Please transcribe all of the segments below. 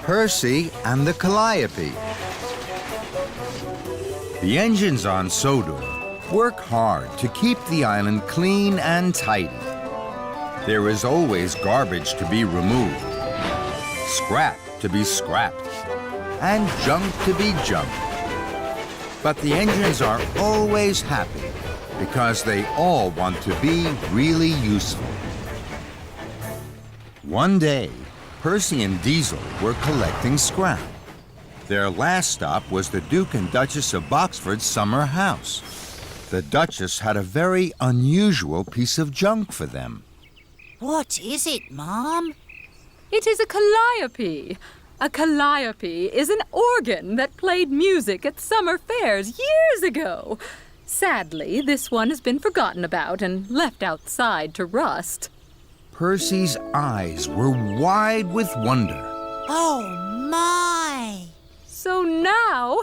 Percy and the Calliope. The engines on Sodor work hard to keep the island clean and tidy. There is always garbage to be removed, scrap to be scrapped, and junk to be junked. But the engines are always happy because they all want to be really useful. One day, Percy and Diesel were collecting scrap. Their last stop was the Duke and Duchess of Boxford's summer house. The Duchess had a very unusual piece of junk for them. What is it, Mom? It is a calliope. A calliope is an organ that played music at summer fairs years ago. Sadly, this one has been forgotten about and left outside to rust. Percy's eyes were wide with wonder. Oh, my! So now,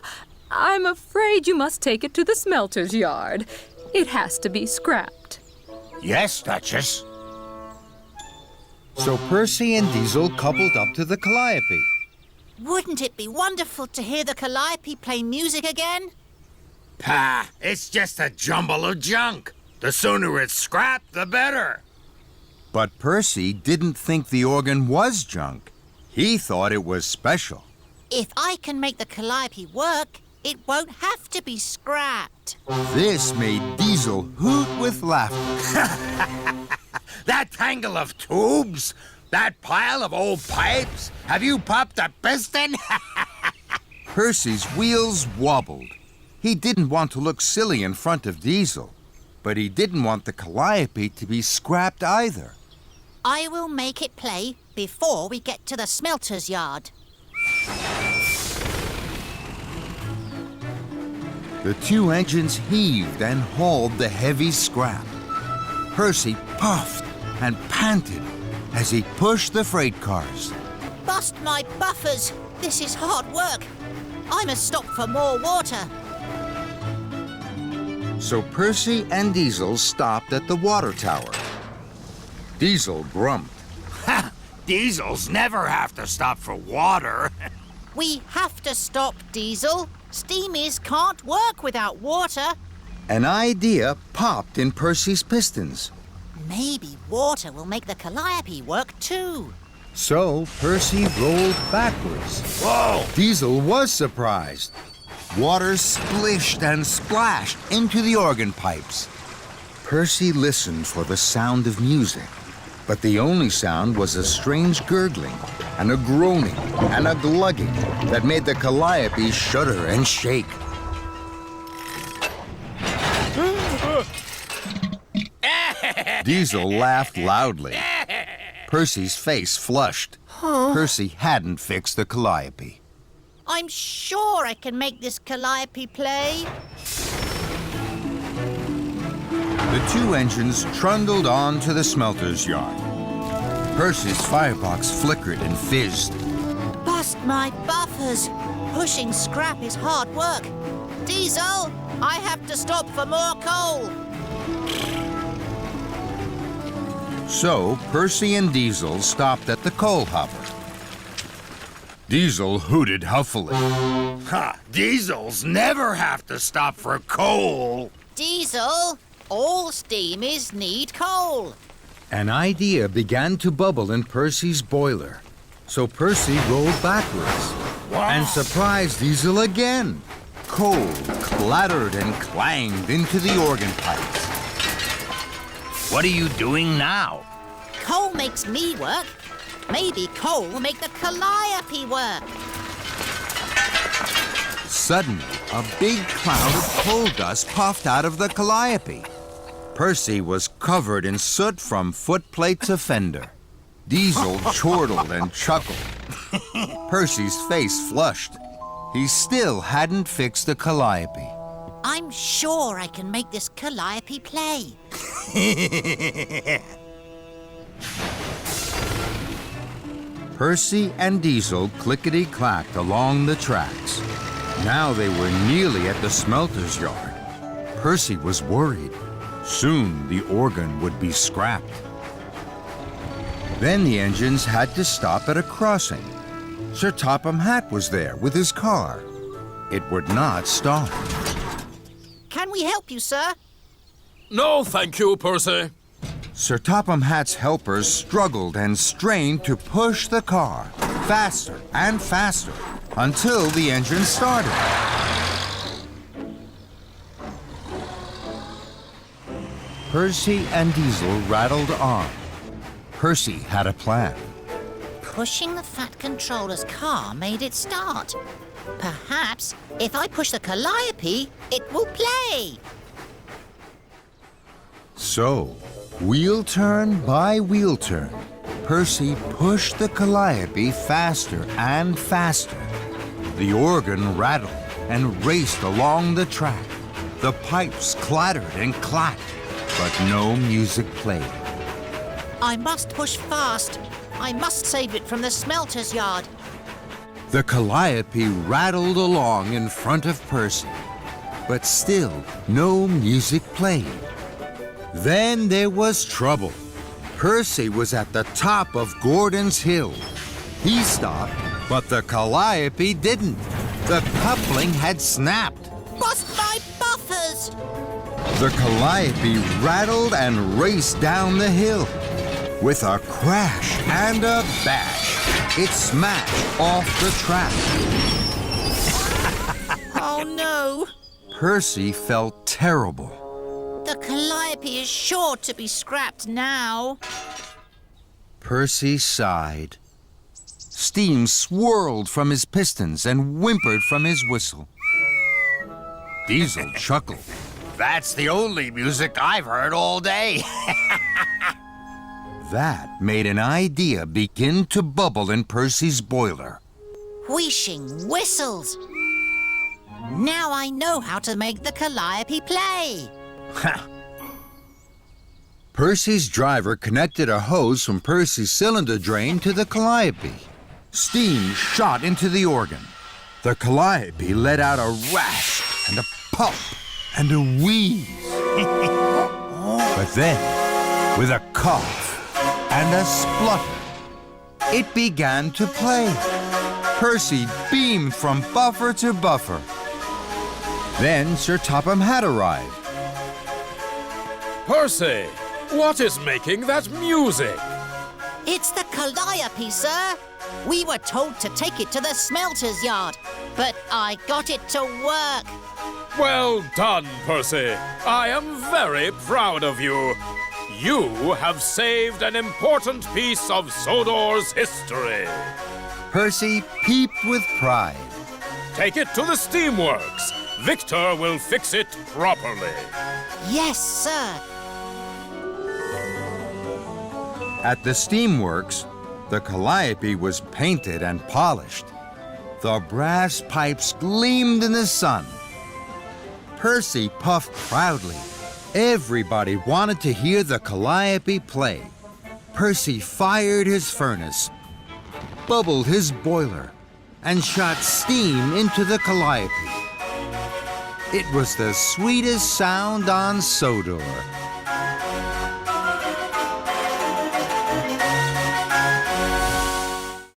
I'm afraid you must take it to the smelter's yard. It has to be scrapped. Yes, Duchess. So Percy and Diesel coupled up to the Calliope. Wouldn't it be wonderful to hear the Calliope play music again? Pah, it's just a jumble of junk. The sooner it's scrapped, the better. But Percy didn't think the organ was junk. He thought it was special. If I can make the Calliope work, it won't have to be scrapped. This made Diesel hoot with laughter. That tangle of tubes? That pile of old pipes? Have you popped a piston? Percy's wheels wobbled. He didn't want to look silly in front of Diesel, but he didn't want the Calliope to be scrapped either. I will make it play before we get to the smelter's yard. The two engines heaved and hauled the heavy scrap. Percy puffed and panted as he pushed the freight cars. Bust my buffers! This is hard work. I must stop for more water. So Percy and Diesel stopped at the water tower. Diesel grumped. Ha! Diesels never have to stop for water. We have to stop, Diesel. Steamies can't work without water. An idea popped in Percy's pistons. Maybe water will make the Calliope work too. So Percy rolled backwards. Whoa! Diesel was surprised. Water splished and splashed into the organ pipes. Percy listened for the sound of music, but the only sound was a strange gurgling and a groaning and a glugging that made the Calliope shudder and shake. Diesel laughed loudly. Percy's face flushed. Percy hadn't fixed the Calliope. I'm sure I can make this Calliope play. The two engines trundled on to the smelter's yard. Percy's firebox flickered and fizzed. Bust my buffers. Pushing scrap is hard work. Diesel, I have to stop for more coal. So Percy and Diesel stopped at the coal hopper. Diesel hooted huffily. Ha! Diesels never have to stop for coal. Diesel, all steamies need coal. An idea began to bubble in Percy's boiler. So Percy rolled backwards and surprised Diesel again. Coal clattered and clanged into the organ pipes. What are you doing now? Coal makes me work. Maybe coal will make the Calliope work. Suddenly, a big cloud of coal dust puffed out of the Calliope. Percy was covered in soot from footplate to fender. Diesel chortled and chuckled. Percy's face flushed. He still hadn't fixed the Calliope. I'm sure I can make this Calliope play. Percy and Diesel clickety-clacked along the tracks. Now they were nearly at the smelter's yard. Percy was worried. Soon the organ would be scrapped. Then the engines had to stop at a crossing. Sir Topham Hatt was there with his car. It would not stop. Can we help you, sir? No, thank you, Percy. Sir Topham Hatt's helpers struggled and strained to push the car faster and faster until the engine started. Percy and Diesel rattled on. Percy had a plan. Pushing the Fat Controller's car made it start. Perhaps if I push the Calliope, it will play. So, wheel turn by wheel turn, Percy pushed the Calliope faster and faster. The organ rattled and raced along the track. The pipes clattered and clacked, but no music played. I must push fast. I must save it from the smelter's yard. The Calliope rattled along in front of Percy, but still no music played. Then there was trouble. Percy was at the top of Gordon's Hill. He stopped, but the Calliope didn't. The coupling had snapped. Bust my buffers! The Calliope rattled and raced down the hill. With a crash and a bash, it smashed off the track. Oh no! Percy felt terrible. The Calliope is sure to be scrapped now. Percy sighed. Steam swirled from his pistons and whimpered from his whistle. Diesel chuckled. That's the only music I've heard all day. That made an idea begin to bubble in Percy's boiler. Wheeshing whistles. Now I know how to make the Calliope play. Percy's driver connected a hose from Percy's cylinder drain to the Calliope. Steam shot into the organ. The Calliope let out a rash and a puff and a wheeze. But then, with a cough and a splutter, it began to play. Percy beamed from buffer to buffer. Then Sir Topham Hatt arrived. Percy, what is making that music? It's the Calliope, sir. We were told to take it to the smelter's yard, but I got it to work. Well done, Percy. I am very proud of you. You have saved an important piece of Sodor's history. Percy peeped with pride. Take it to the steamworks. Victor will fix it properly. Yes, sir. At the steamworks, the Calliope was painted and polished. The brass pipes gleamed in the sun. Percy puffed proudly. Everybody wanted to hear the Calliope play. Percy fired his furnace, bubbled his boiler, and shot steam into the Calliope. It was the sweetest sound on Sodor.